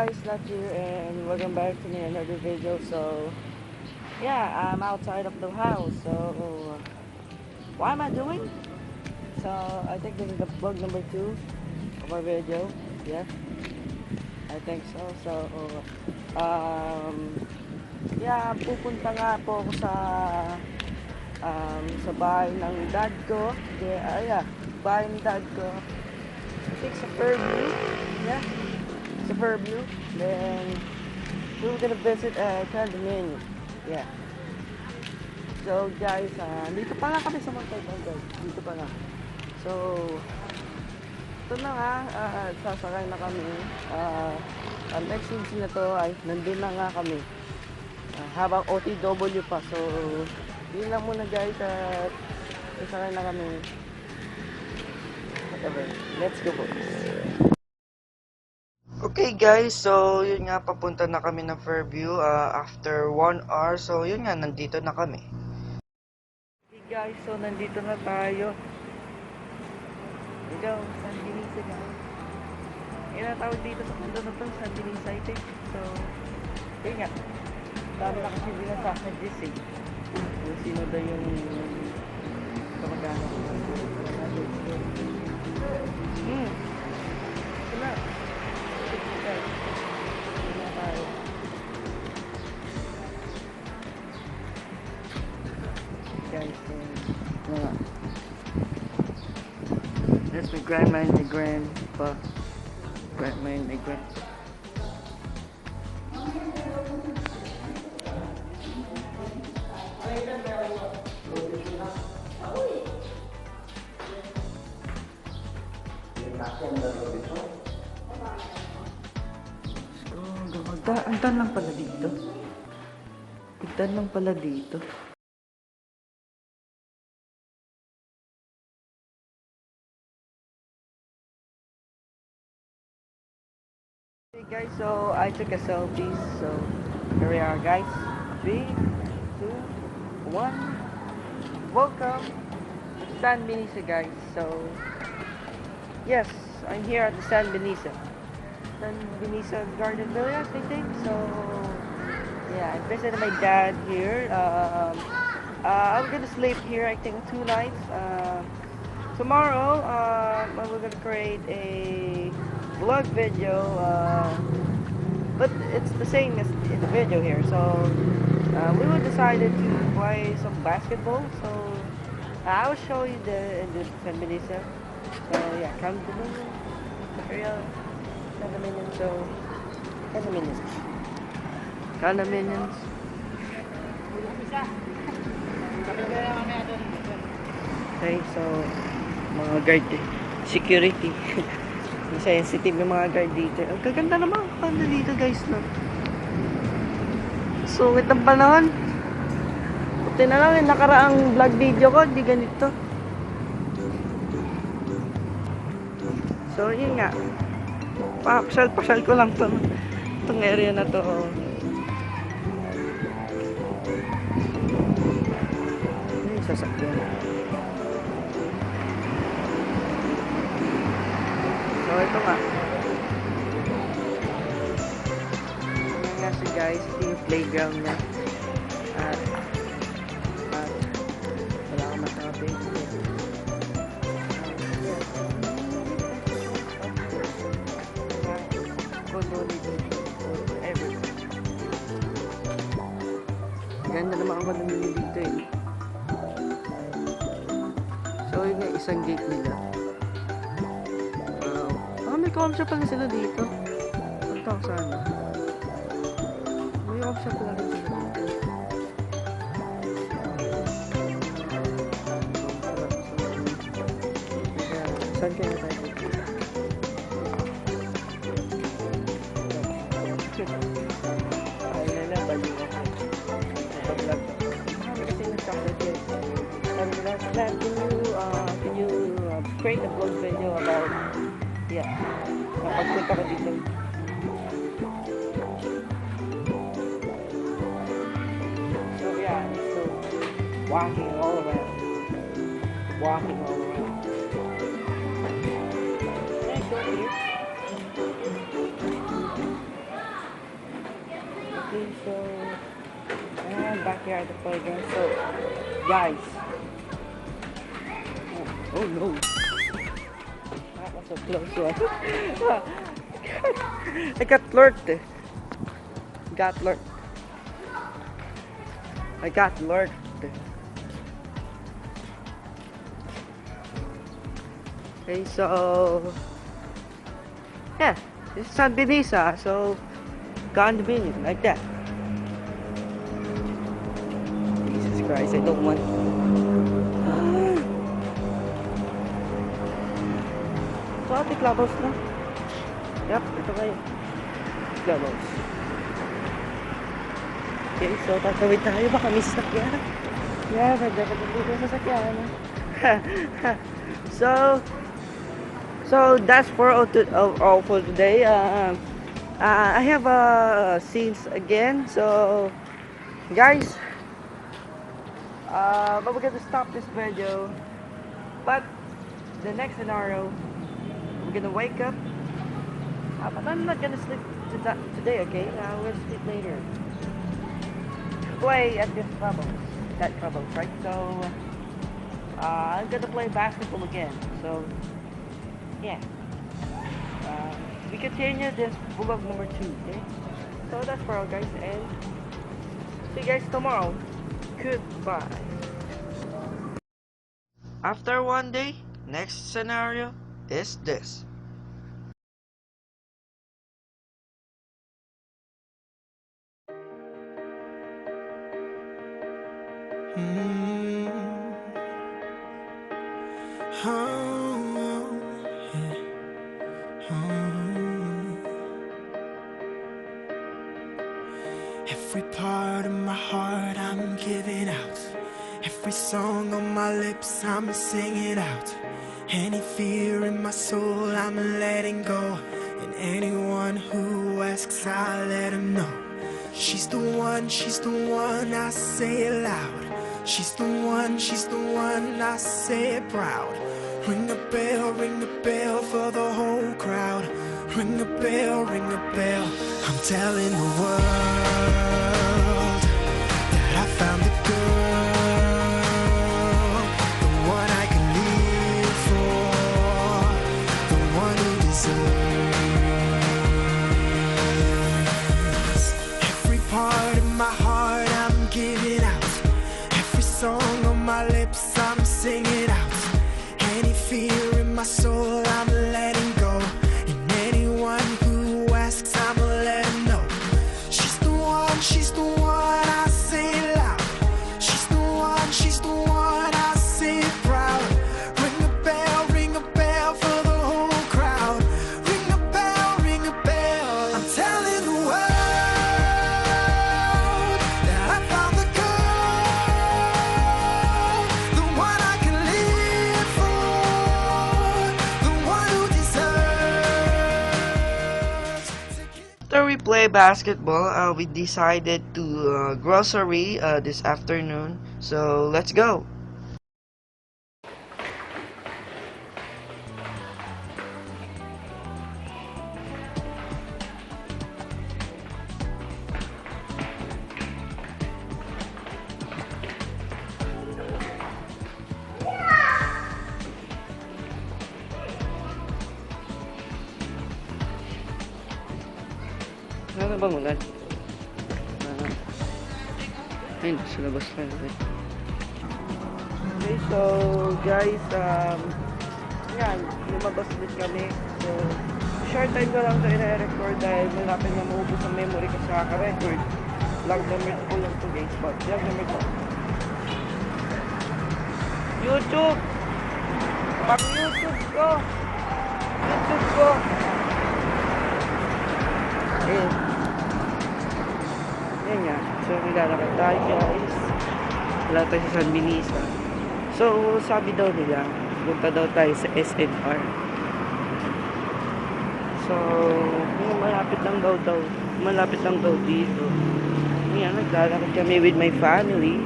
guys, not here, and welcome back to another video. So yeah, I'm outside of the house. So what am I doing? So I think this is the vlog number 2 of our video. Yeah, I think so. So yeah, pupunta nga po ako sa bahay ng dad ko. Yeah, bahay ng dad ko. I think sa Fairview. Yeah, sa Fairview. Then we were gonna visit a condominium. Yeah. So guys, dito pa nga kami sa Montego, guys. Dito pa nga. So ito na nga, sasakay na kami. Ang next scene na to ay nandun na nga kami. Habang OTW pa. So yun lang muna guys, at sasakay na kami. Whatever. Let's go po. Okay guys, so yun nga, papunta na kami ng Fairview after 1 hour. So yun nga, nandito na kami. Okay guys, so nandito na tayo. Ikaw, San Denise guys. Yan ang tawag dito sa punto na to, San Denise I think. So, yun nga. Dami na kasi binasakad this eh. Kung sino daw yung kamagana ko. Ito na. Guys, that's my grandma and my grandpa. Grandma and my grandpa. Ang dan lang pala dito. Ang dan lang pala dito. Hey guys, so I took a selfie. So here we are guys. 3, 2, 1. Welcome to San Benisa guys. So yes, I'm here at the San Benisa Garden Villas, I think. So yeah, I visited my dad here. I'm gonna sleep here I think 2 nights. Tomorrow we're gonna create a vlog video, but it's the same as in the video here. So we decided to play some basketball. So I will show you the San Benisa. So yeah, come to the area. Condominiums. So condominiums. Okay, so mga guard, security. Sensitive yung mga guard dito. Ang gaganda naman ang kanda dito guys, no? Sungit ang panahon. Buti na lang yung nakaraang vlog video ko, di ganito. So yun nga, pasyal ko lang itong area na to. Ay, sasakyan. So ito nga. Ayan nga si guys, ito yung playground niya. At wala akong masabi. Ganda naman ako namili dito eh. So yun nga, isang gate nila. May coffee shop pala sila dito. Punta ako sana. May coffee shop pala sila dito. Saan kaya tayo? Ayun na, bali ko. Ito vlog. Marami kasi yung chocolate yun. Sabi nila, can you create a vlog video about pagpunta ko dito. So yeah, so walking all around. Can I go here? Okay, so back here at the playground. So, guys. Oh no. That was a close one. I got lurked. Got lurked. I got lurked. Okay, so yeah, this is San Benisa, so convenient like that. Jesus Christ, I don't want. So, ate Clubhouse na. Yep, ito kayo. Clubhouse. Okay, so tatawid tayo. Baka may sasakyan. Yeah, dapat dito sa sasakyan. So that's for all for today. I have scenes again. So guys, but we're gonna stop this video. But the next scenario, we're gonna wake up. But I'm not gonna sleep today. Okay, we'll sleep later. Play at this trouble, right? So I'm gonna play basketball again. So yeah, we continue this vlog number 2. Okay, so that's for all, guys, and see you guys tomorrow. Goodbye. After one day, next scenario is this. Every part of my heart I'm giving out. Every song on my lips I'm singing out. Any fear in my soul I'm letting go. And anyone who asks I let them know. She's the one, I say it loud. She's the one, I say it proud. Ring the bell for the whole crowd. Ring the bell, I'm telling the world that I found the girl, the one I can live for, the one who deserves. Every part of my heart I'm giving out. Every song on my lips I'm singing out. Any fear in my soul I'm letting go. And anyone who asks I'ma let them know. She's the one, I say it loud. She's the one, I say it proud. Ring a bell for the whole crowd. Ring a bell, I'm telling the world that I found the girl, the one I can live for, the one who deserves to give. After we play basketball, we decided to grocery this afternoon. So let's go. Ano bang ulan? Ayun, sa labas lang. Okay, so guys, yan, lumabas ulit kami. So, short time ko lang ito i-record dahil malapit na maubos ang memory ko sa kaka-record. Vlog number 2 lang ito, guys, but vlog number 2. YouTube! Pang YouTube ko! Yan nga. So, nilalakad tayo, guys. Wala tayo sa San Benisa. So, sabi daw nila, punta daw tayo sa SNR. So, malapit lang daw dito. Yan, naglalakad kami with my family.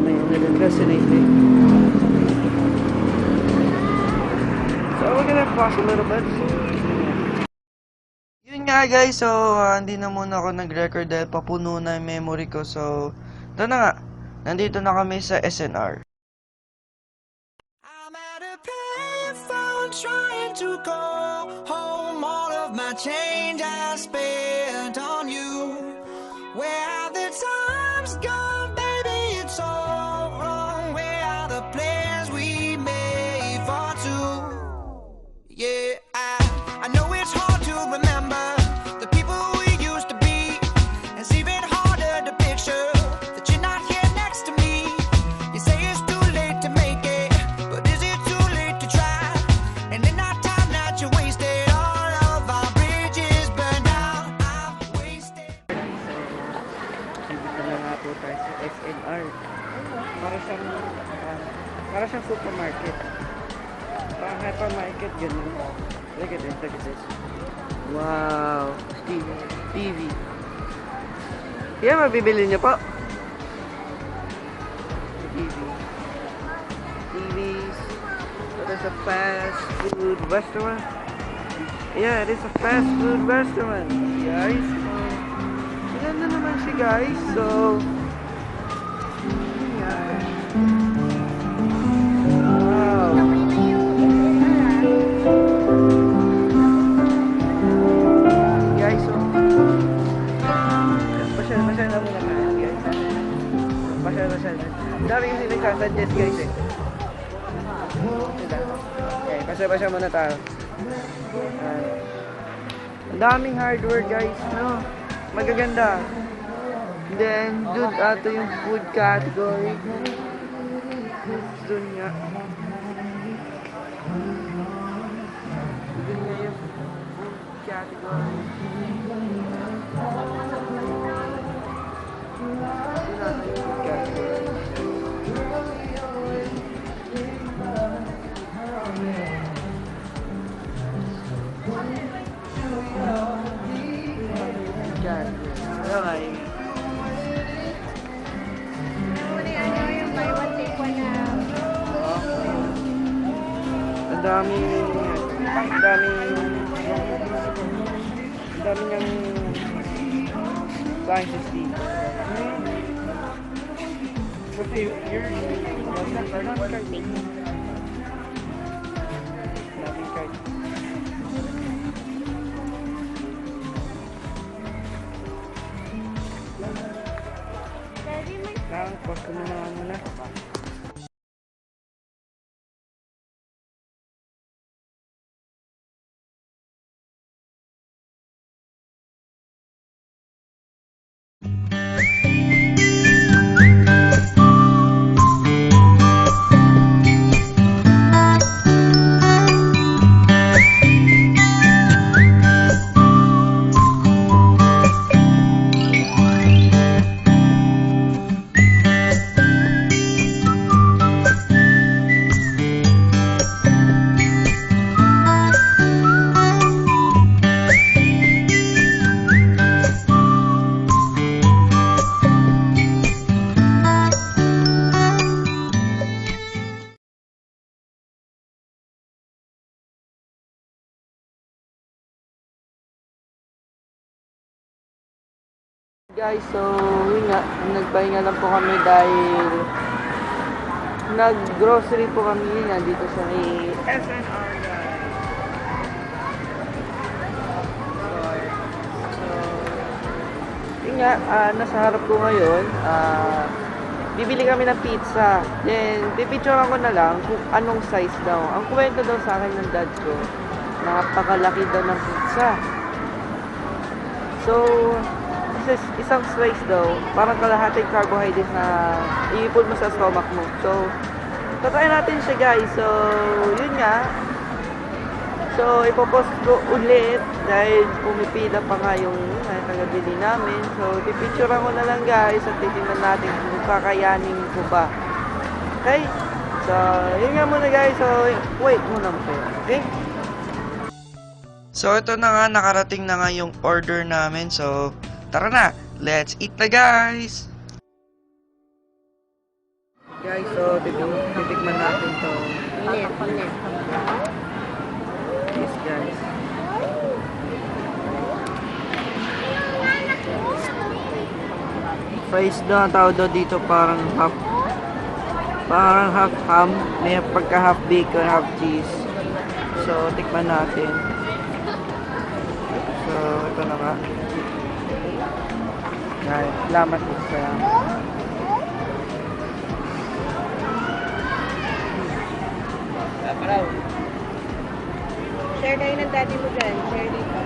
May little fascinating. So, we're gonna pause a little bit. Yun nga guys, so hindi na muna ako nag-record dahil papuno na yung memory ko. So, ito na nga. Nandito na kami sa SNR. I'm at a payphone trying to go home. All of my change I spent on you. Where have the times gone, baby? It's all wrong. Where are the plans we made for two? Yeah, I know it's hard to remember the people we used to be. It's even harder to picture that you're not here next to me. You say it's too late to make it, but is it too late to try? And in that time that you wasted, all of our bridges burned down. I've wasted. Dito na nga po tayo sa SNR. Para siyang supermarket. Parang hypermarket, ganun. Look at this, look at this. Wow! TV. Yan, mabibili niyo po. TV. TVs. It is a fast food restaurant. Yeah, it is a fast food restaurant. Guys, maganda naman siya guys. So, yeah. Wow. Guys, so pasyal na muna tayo guys. Pasyal na. Ang dami kasi nagkasuggest guys eh. Okay, pasyal muna tayo. Ang daming hardware guys, no? Magaganda. Then, dun ato yung food category. Dun nga. Dun nga yung food category. Dun ato yung food category. Okay. Ang dami niyang sciences dito. Kasi you're non-carting. Daming card. Pause ko muna. Guys, so yun nga, nagpahinga lang po kami dahil nag-grocery po kami yun nga dito sa may SNR guys. So yun nga, nasa harap ko ngayon, bibili kami ng pizza. Then, pipicturean ko na lang kung anong size daw. Ang kwento daw sa akin ng dad ko, napakalaki daw ng pizza. So, isang slice daw, parang kalahating carbohydrates na iipon mo sa stomach mo. So, tatayin natin siya guys. So, yun nga. So, ipopost ko ulit dahil pumipila pa nga yung tagabili namin. So, pipicturean ko na lang guys at titingnan natin kung kakayanin ko ba. Okay? So, yun nga muna guys. So, wait muna po. Okay? So, ito na nga, nakarating na nga yung order namin. So, tara na, let's eat na guys! Guys, so titikman natin to. Yes guys. Fries na tawag daw dito, parang half ham, may pagka half bacon, half cheese. So, tikman natin. So, ito na nga. Yan, salamat po sa Share kayo ng daddy mo dyan. Share dito.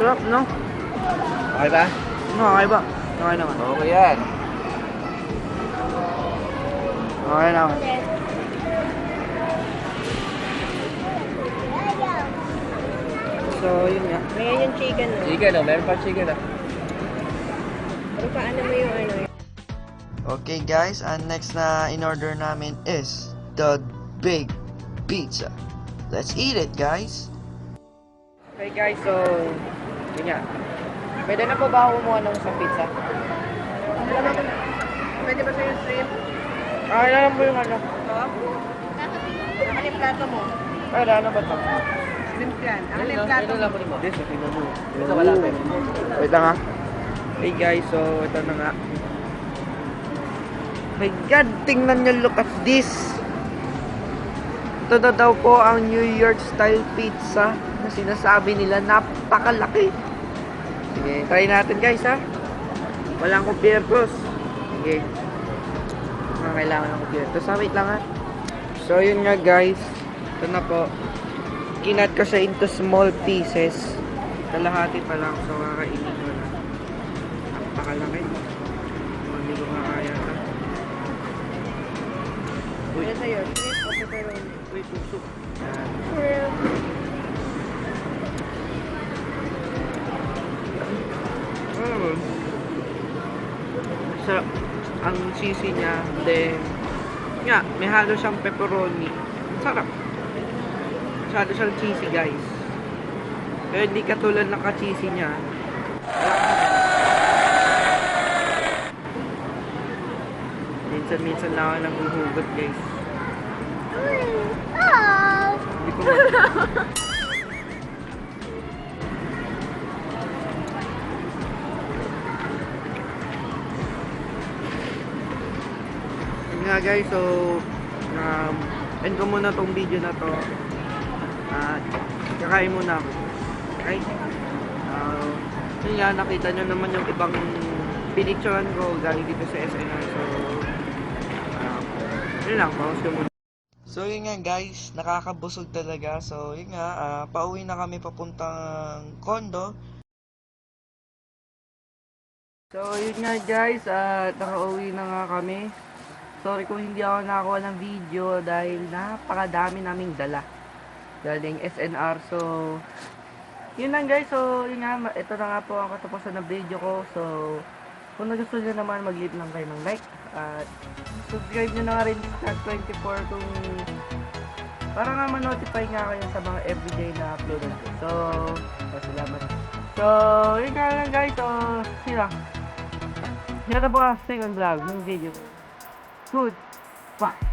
sarap, no? Okay ba? No, okay ba? Okay naman. Okay yan. Okay naman. So, yun nga. Ngayon yung chicken, no? Chicken, oh. Meron pa chicken, ah. Pero paano mo yung ano? Okay guys, and next na in order namin is the big pizza. Let's eat it, guys. Okay guys, so yun nga. Pwede na po ba ako kumuha ng isang pizza? Pwede ba sa'yo shrimp? Okay na lang po yung ano. Ito? Ano yung plato mo? Ay, ano ba ito? Shrimp yan. Ano yung plato mo? This, tingnan mo. Ito wala pa. Wait lang ha. Hey guys, so ito na nga. My God, tingnan nyo, look at this. Ito na daw po ang New York style pizza na sinasabi nila napakalaki. Sige, try natin guys ha. Walang kupiertos. Sige. Kailangan ng kupiertos. Wait lang ha. So yun nga guys. Ito na po. Kinat ko siya into small pieces. Kalahati pa lang. So kakainin ko na. Napakalaki. Hindi ko makakaya ito. Ano sa'yo? Shrimp o pepperoni? Wait, tusok. Yan. Shrimp. Sarap. Ang cheesy niya. Then, nga, may halo siyang pepperoni. Sarap. Masyado siyang cheesy, guys. Pero hindi katulad ng ka-cheesy niya. Minsan-minsan lang ako nanghuhugot, guys. Hindi ko Yun nga guys, so end ko muna tong video na to. Kakain muna ako. Okay? Yun nga, nakita nyo naman yung ibang pinicturean ko galing dito sa SNR. So, yun lang, pause ko muna. So yun nga guys, nakakabusog talaga. So yun nga, pauwi na kami papuntang condo. So yun nga guys, nakauwi na nga kami. Sorry kung hindi ako nakakuha ng video dahil napakadami naming dala galing SNR. So yun lang guys, so yun nga, ito na nga po ang katapusan ng video ko. So kung nagustuhan nyo naman, mag-leave lang kayo ng like at subscribe nyo na nga rin sa 24 kung para nga ma-notify nga kayo sa mga everyday na upload ko. So salamat. So yun nga lang guys, so yun lang. Yan na po ang second vlog ng video. Good. Bye.